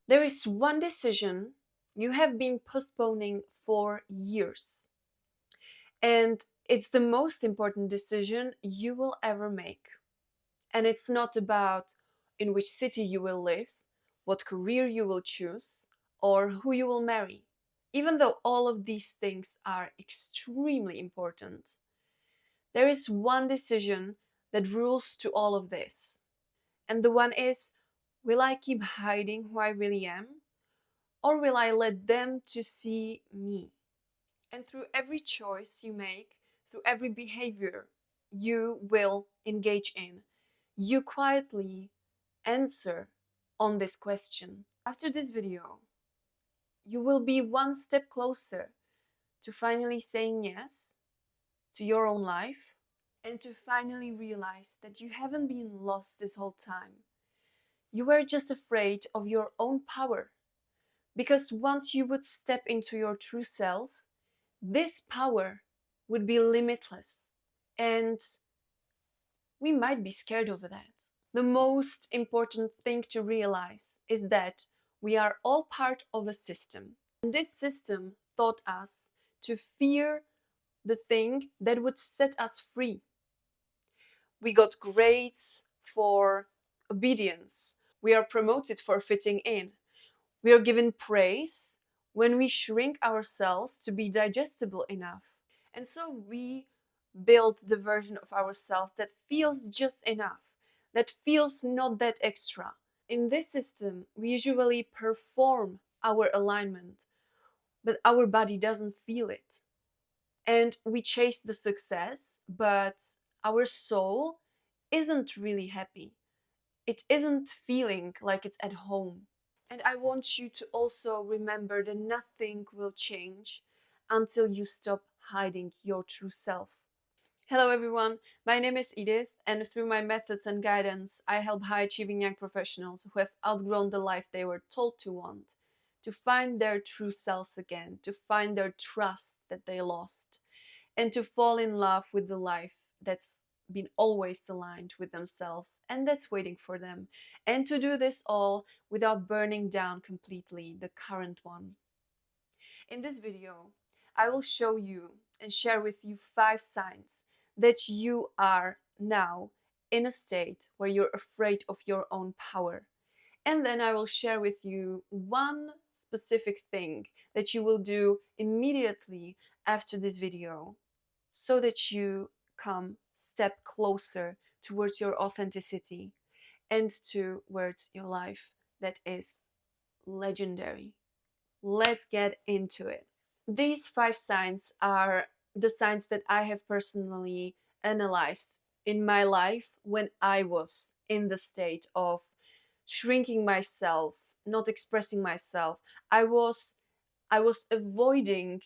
There is one decision you have been postponing for years, and it's the most important decision you will ever make. And it's not about in which city you will live, what career you will choose, or who you will marry. Even though all of these things are extremely important, there is one decision that rules to all of this. And the one is, will I keep hiding who I really am? Or will I let them to see me? And through every choice you make, through every behavior you will engage in, you quietly answer on this question. After this video, you will be one step closer to finally saying yes to your own life and to finally realize that you haven't been lost this whole time. You were just afraid of your own power. Because once you would step into your true self, this power would be limitless. And we might be scared of that. The most important thing to realize is that we are all part of a system. And this system taught us to fear the thing that would set us free. We got grades for obedience. We are promoted for fitting in. We are given praise when we shrink ourselves to be digestible enough. And so we build the version of ourselves that feels just enough, that feels not that extra. In this system, we usually perform our alignment, but our body doesn't feel it. And we chase the success, but our soul isn't really happy. It isn't feeling like it's at home. And I want you to also remember that nothing will change until you stop hiding your true self. Hello everyone, my name is Edith, and through my methods and guidance, I help high achieving young professionals who have outgrown the life they were told to want, to find their true selves again, to find their trust that they lost, and to fall in love with the life that's been always aligned with themselves and that's waiting for them, and to do this all without burning down completely the current one. In this video, I will show you and share with you 5 signs that you are now in a state where you're afraid of your own power. And then I will share with you one specific thing that you will do immediately after this video so that you come step closer towards your authenticity and towards your life that is legendary. Let's get into it. These 5 signs are the signs that I have personally analyzed in my life when I was in the state of shrinking myself, not expressing myself. I was avoiding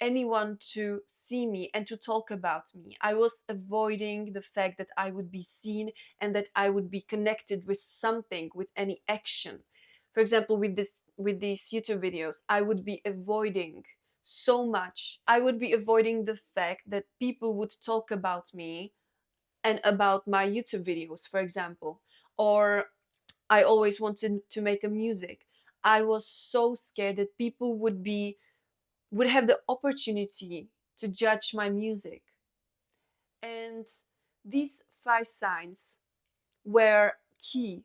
anyone to see me and to talk about me. I was avoiding the fact that I would be seen and that I would be connected with something, with any action. For example, with these YouTube videos, I would be avoiding so much. I would be avoiding the fact that people would talk about me and about my YouTube videos, for example. Or I always wanted to make a music. I was so scared that people would have the opportunity to judge my music. And these 5 signs were key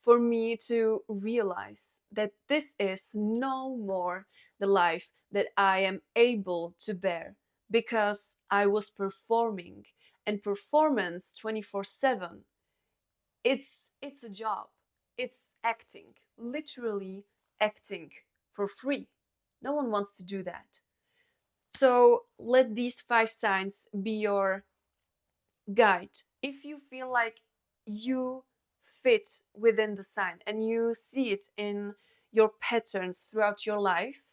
for me to realize that this is no more the life that I am able to bear, because I was performing, and performance 24/7, it's a job. It's acting, literally acting for free. No one wants to do that. So let these 5 signs be your guide. If you feel like you fit within the sign and you see it in your patterns throughout your life,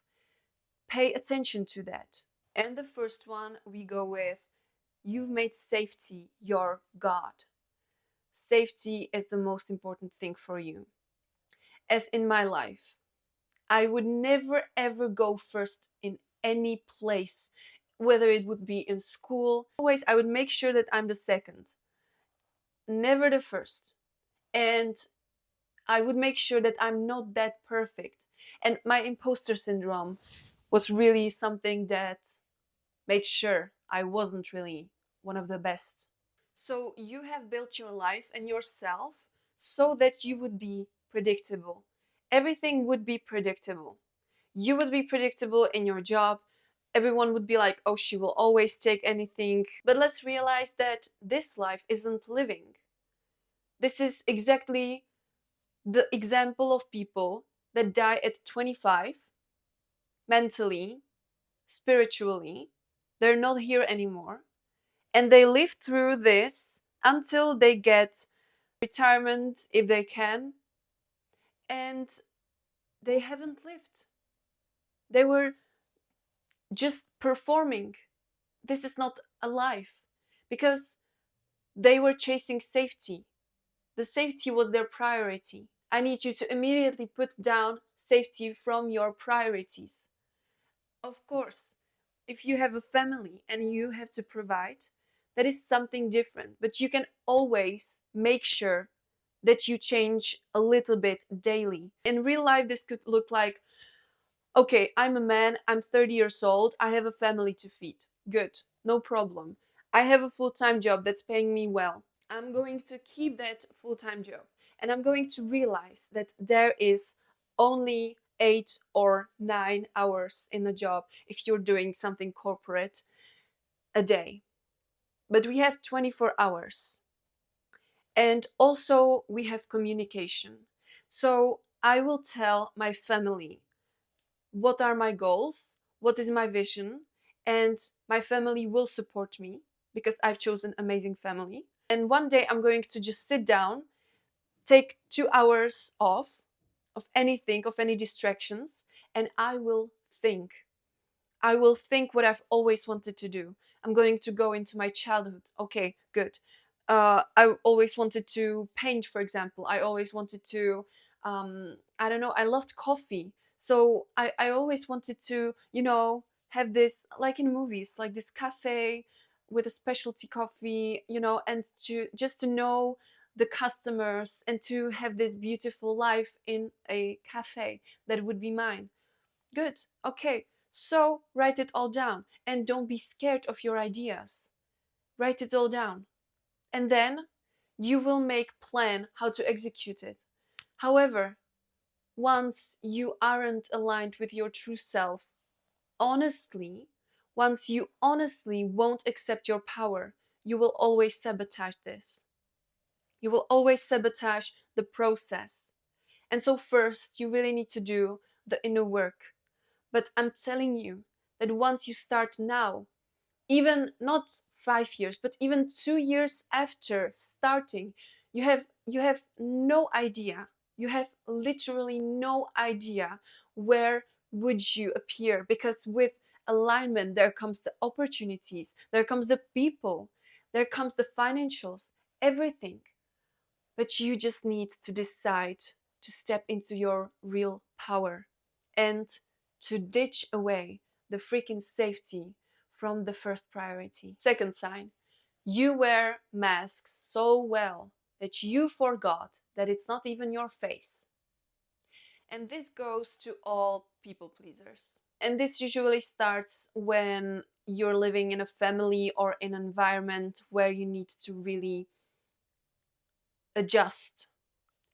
pay attention to that. And the first one we go with, you've made safety your God. Safety is the most important thing for you. As in my life, I would never ever go first in any place, whether it would be in school. Always, I would make sure that I'm the second, never the first. And I would make sure that I'm not that perfect. And my imposter syndrome was really something that made sure I wasn't really one of the best. So you have built your life and yourself so that you would be predictable. Everything would be predictable. You would be predictable in your job. Everyone would be like, oh, she will always take anything. But let's realize that this life isn't living. This is exactly the example of people that die at 25, mentally, spiritually. They're not here anymore. And they live through this until they get retirement if they can. And they haven't lived. They were just performing. This is not a life because they were chasing safety. The safety was their priority. I need you to immediately put down safety from your priorities. Of course, if you have a family and you have to provide, that is something different. But you can always make sure that you change a little bit daily. In real life, this could look like, okay, I'm a man, I'm 30 years old, I have a family to feed. Good, no problem. I have a full-time job that's paying me well. I'm going to keep that full-time job. And I'm going to realize that there is only 8 or 9 hours in a job if you're doing something corporate a day. But we have 24 hours. And also, we have communication. So I will tell my family what are my goals, what is my vision, and my family will support me because I've chosen an amazing family. And one day I'm going to just sit down, take 2 hours off of anything, of any distractions, and I will think. I will think what I've always wanted to do. I'm going to go into my childhood. Okay, good. I always wanted to paint, for example. I always wanted to, I don't know, I loved coffee. So I always wanted to, have this, like in movies, like this cafe with a specialty coffee, and to just to know the customers and to have this beautiful life in a cafe that would be mine. Good. Okay. So write it all down and don't be scared of your ideas. Write it all down. And then you will make plan how to execute it. However, once you aren't aligned with your true self, honestly, once you honestly won't accept your power, you will always sabotage this. You will always sabotage the process. And so first, you really need to do the inner work. But I'm telling you that once you start now, even not 5 years, but even 2 years after starting, you have no idea. You have literally no idea where would you appear, because with alignment there comes the opportunities, there comes the people, there comes the financials, everything. But you just need to decide to step into your real power and to ditch away the freaking safety from the first priority. Second sign, you wear masks so well that you forgot that it's not even your face. And this goes to all people pleasers. And this usually starts when you're living in a family or in an environment where you need to really adjust.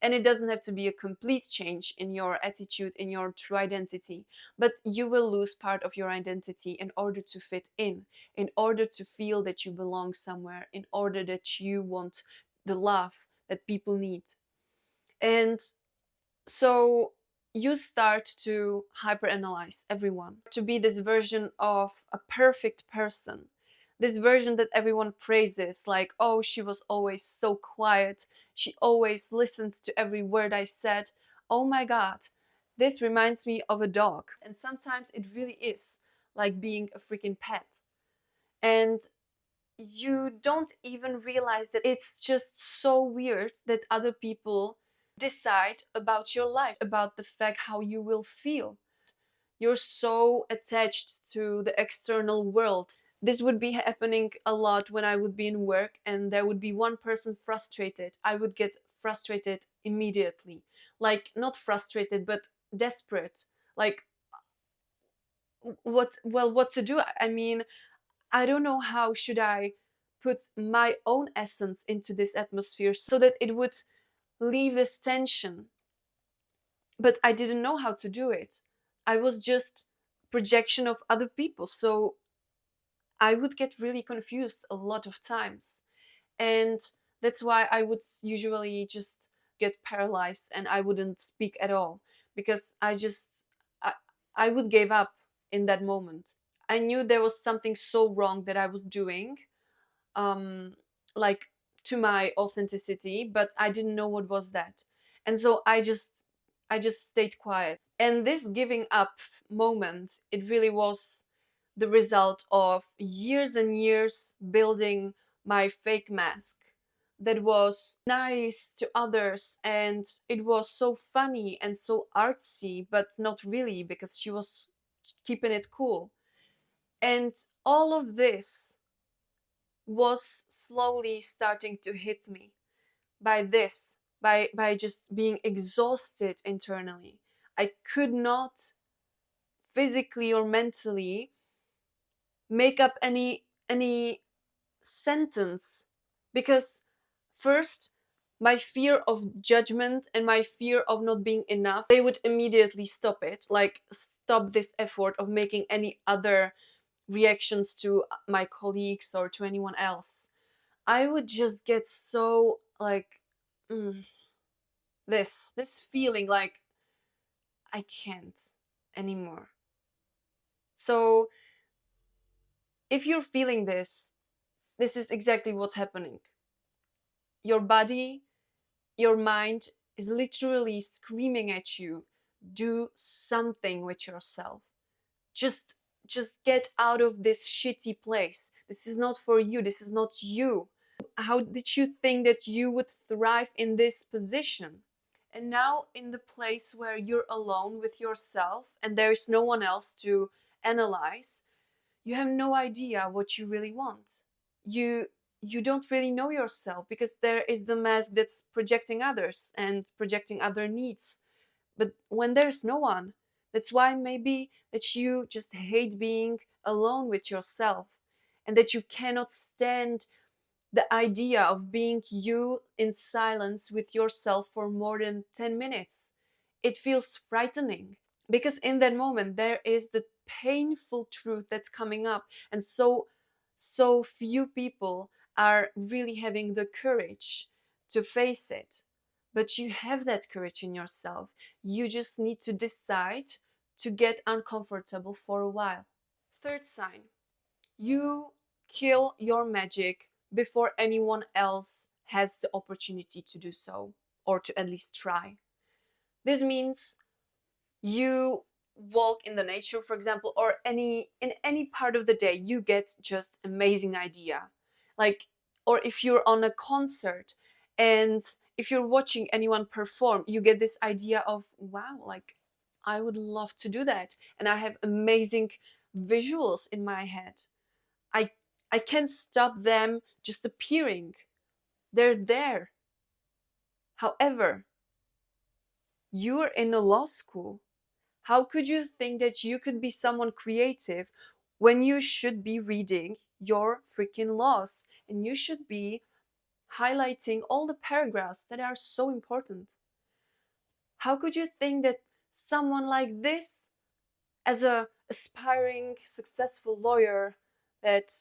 And it doesn't have to be a complete change in your attitude, in your true identity, but you will lose part of your identity in order to fit in order to feel that you belong somewhere, in order that you want the love that people need. And so you start to hyperanalyze everyone, to be this version of a perfect person, this version that everyone praises, like, oh, she was always so quiet, she always listened to every word I said. Oh my god, this reminds me of a dog. And sometimes it really is like being a freaking pet. And you don't even realize that it's just so weird that other people decide about your life, about the fact how you will feel. You're so attached to the external world. This would be happening a lot when I would be in work and there would be one person frustrated. I would get frustrated immediately. Like, not frustrated, but desperate. Like, what to do? I mean, I don't know how should I put my own essence into this atmosphere so that it would leave this tension. But I didn't know how to do it. I was just projection of other people. So I would get really confused a lot of times. And that's why I would usually just get paralyzed and I wouldn't speak at all, because I, I would give up in that moment. I knew there was something so wrong that I was doing, um like, to my authenticity, but I didn't know what was that. And so I just stayed quiet. And this giving up moment, it really was the result of years and years building my fake mask that was nice to others, and it was so funny and so artsy, but not really, because she was keeping it cool. And all of this was slowly starting to hit me by this, by just being exhausted internally. I could not physically or mentally make up any sentence, because first, my fear of judgment and my fear of not being enough, they would immediately stop it, like stop this effort of making any other reactions to my colleagues or to anyone else. I would just get so like, mm, this feeling like I can't anymore. So if you're feeling this is exactly what's happening. Your body, your mind is literally screaming at you, do something with yourself. Just just get out of this shitty place. This is not for you. This is not you. How did you think that you would thrive in this position? And now, in the place where you're alone with yourself and there's no one else to analyze, you have no idea what you really want. You don't really know yourself, because there is the mask that's projecting others and projecting other needs. But when there's no one, that's why maybe that you just hate being alone with yourself, and that you cannot stand the idea of being you in silence with yourself for more than 10 minutes. It feels frightening, because in that moment there is the painful truth that's coming up, and so few people are really having the courage to face it. But you have that courage in yourself. You just need to decide to get uncomfortable for a while. Third sign: you kill your magic before anyone else has the opportunity to do so, or to at least try. This means you walk in the nature, for example, or in any part of the day, you get just amazing idea. Like, or if you're on a concert and if you're watching anyone perform, you get this idea of, wow, like, I would love to do that, and I have amazing visuals in my head. I I can't stop them just appearing. They're there. However, you're in a law school. How could you think that you could be someone creative when you should be reading your freaking laws and you should be highlighting all the paragraphs that are so important? How could you think that someone like this, as a aspiring successful lawyer that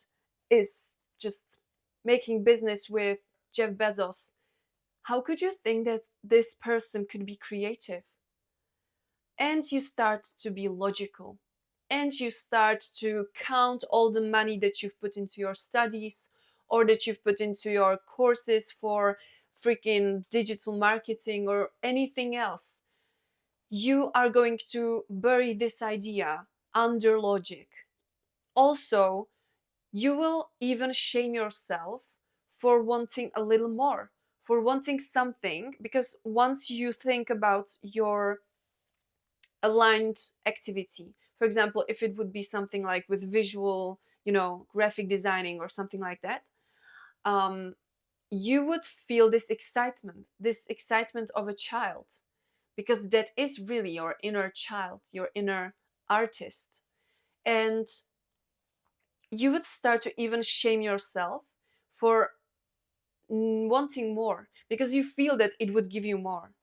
is just making business with Jeff Bezos, how could you think that this person could be creative? And you start to be logical, and you start to count all the money that you've put into your studies, or that you've put into your courses for freaking digital marketing or anything else. You are going to bury this idea under logic. Also, you will even shame yourself for wanting a little more, for wanting something, because once you think about your aligned activity, for example, if it would be something like with visual, graphic designing or something like that, um, you would feel this excitement of a child, because that is really your inner child, your inner artist. And you would start to even shame yourself for wanting more, because you feel that it would give you more,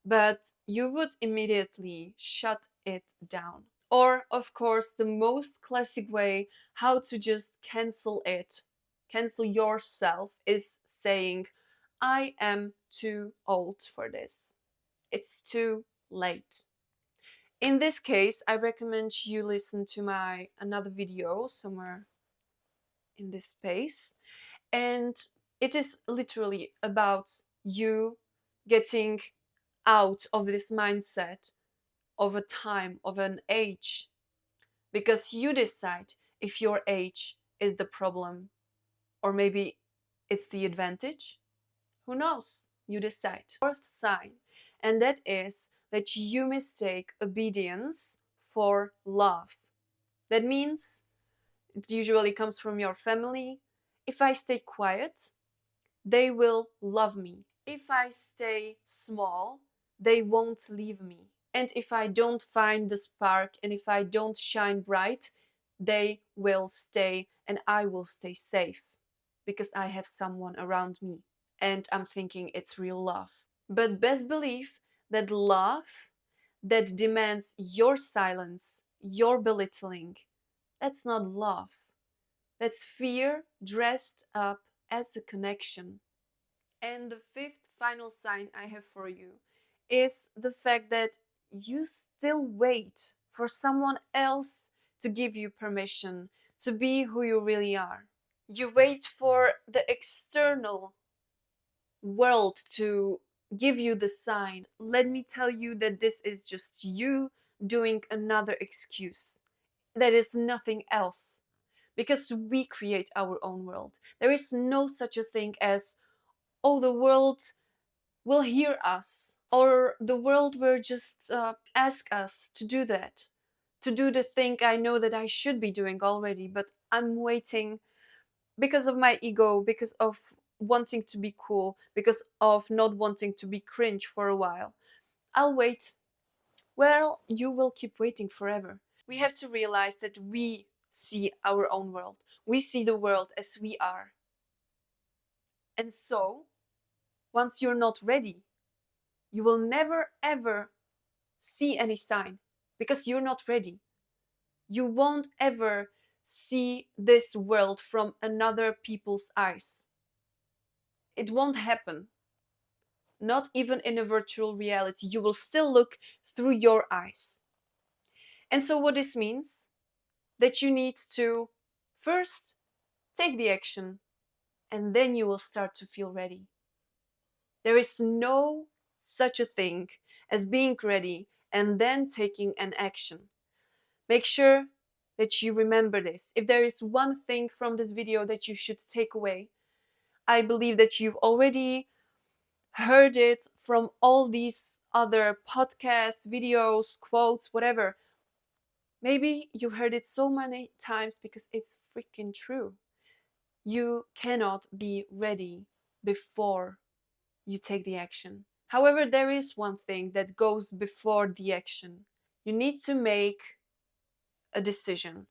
but you would immediately shut it down. Or, of course, the most classic way how to just cancel yourself, is saying, I am too old for this. It's too late. In this case, I recommend you listen to my another video somewhere in this space. And it is literally about you getting out of this mindset of a time, of an age, because you decide if your age is the problem, or maybe it's the advantage. Who knows? You decide. Fourth sign, and that is that you mistake obedience for love. That means it usually comes from your family. If I stay quiet, they will love me. If I stay small, they won't leave me. And if I don't find the spark, and if I don't shine bright, they will stay and I will stay safe, because I have someone around me. And I'm thinking it's real love. But best believe that love that demands your silence, your belittling, that's not love. That's fear dressed up as a connection. And the fifth final sign I have for you is the fact that you still wait for someone else to give you permission to be who you really are. You wait for the external world to give you the sign. Let me tell you that this is just you doing another excuse. That is nothing else. Because we create our own world. There is no such a thing as, oh, the world will hear us, or the world will just ask us to do that, to do the thing I know that I should be doing already, but I'm waiting because of my ego, because of wanting to be cool, because of not wanting to be cringe for a while. I'll wait. Well, you will keep waiting forever. We have to realize that we see our own world. We see the world as we are. And so, once you're not ready, you will never ever see any sign, because you're not ready. You won't ever see this world from another people's eyes. It won't happen. Not even in a virtual reality. You will still look through your eyes. And so what this means, that you need to first take the action, and then you will start to feel ready. There is no such a thing as being ready and then taking an action. Make sure that you remember this. If there is one thing from this video that you should take away, I believe that you've already heard it from all these other podcasts, videos, quotes, whatever. Maybe you've heard it so many times because it's freaking true. You cannot be ready before you take the action. However, there is one thing that goes before the action. You need to make a decision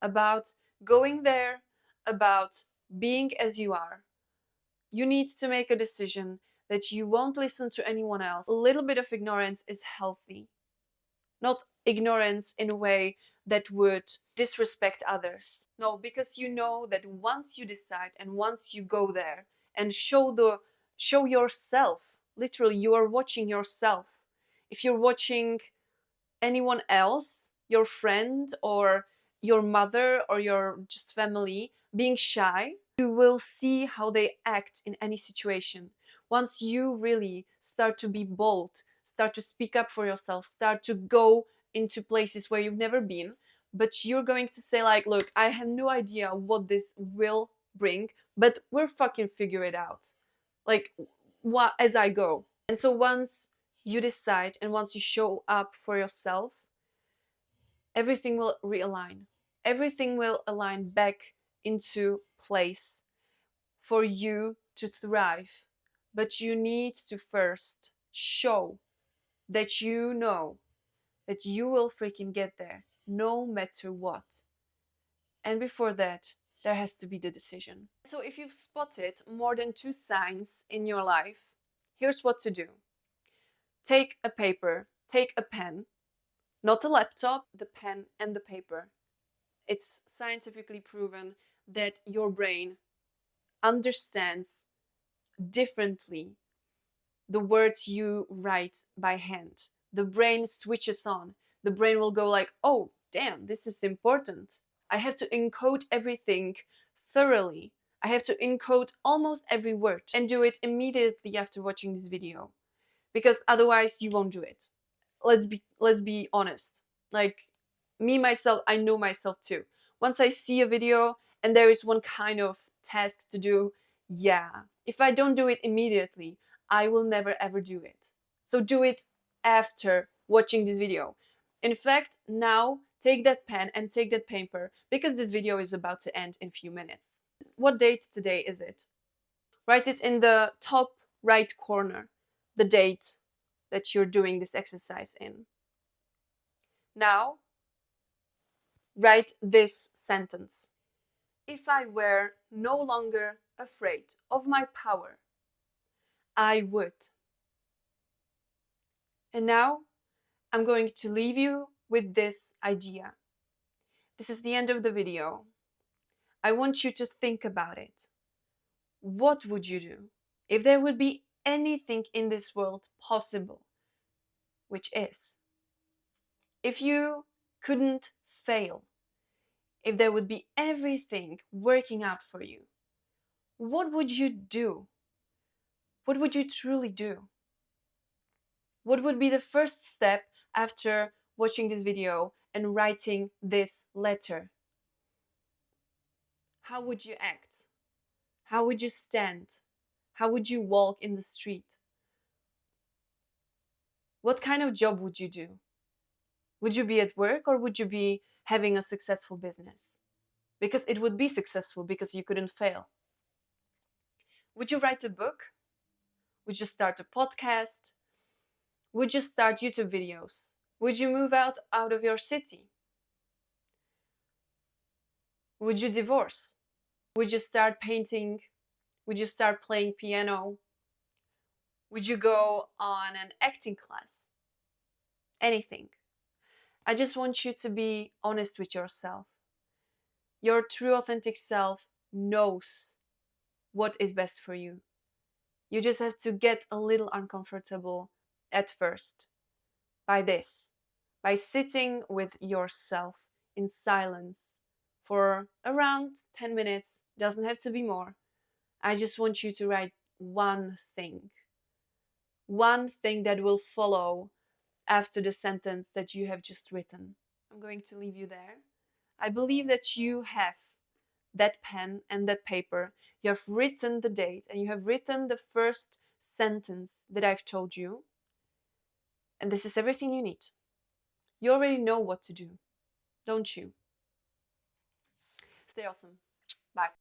about going there, about being as you are. You need to make a decision that you won't listen to anyone else. A little bit of ignorance is healthy. Not ignorance in a way that would disrespect others. No, because you know that once you decide and once you go there and show yourself, literally you are watching yourself. If you're watching anyone else, your friend or your mother or your just family being shy, you will see how they act in any situation. Once you really start to be bold, start to speak up for yourself, start to go into places where you've never been, but you're going to say like, look, I have no idea what this will bring, but we're fucking figure it out. Like, what as I go. And so once you decide and once you show up for yourself, everything will realign. Everything will align back into place for you to thrive, but you need to first show that you know that you will freaking get there no matter what. And before that, there has to be the decision. So if you've spotted more than 2 signs in your life, here's what to do. Take a paper, take a pen, not a laptop, the pen and the paper. It's scientifically proven that your brain understands differently the words you write by hand. The brain switches on. The brain will go like, oh, damn, this is important. I have to encode everything thoroughly. I have to encode almost every word and do it immediately after watching this video, because otherwise you won't do it. Let's be honest. Like me myself, I know myself too. Once I see a video and there is one kind of task to do, yeah, if I don't do it immediately, I will never ever do it. So do it after watching this video. In fact, now take that pen and take that paper, because this video is about to end in a few minutes. What date today is it? Write it in the top right corner, the date that you're doing this exercise in. Now, write this sentence. If I were no longer afraid of my power, I would. And now, I'm going to leave you with this idea. This is the end of the video. I want you to think about it. What would you do if there would be anything in this world possible, which is, if you couldn't fail, if there would be everything working out for you, what would you do? What would you truly do? What would be the first step after watching this video and writing this letter? How would you act? How would you stand? How would you walk in the street? What kind of job would you do? Would you be at work, or would you be having a successful business? Because it would be successful because you couldn't fail. Would you write a book? Would you start a podcast? Would you start YouTube videos? Would you move out of your city? Would you divorce? Would you start painting? Would you start playing piano? Would you go on an acting class? Anything. I just want you to be honest with yourself. Your true authentic self knows what is best for you. You just have to get a little uncomfortable at first by this, by sitting with yourself in silence for around 10 minutes. Doesn't have to be more. I just want you to write one thing that will follow after the sentence that you have just written. I'm going to leave you there. I believe that you have that pen and that paper. You have written the date and you have written the first sentence that I've told you. And this is everything you need. You already know what to do, don't you? Stay awesome. Bye.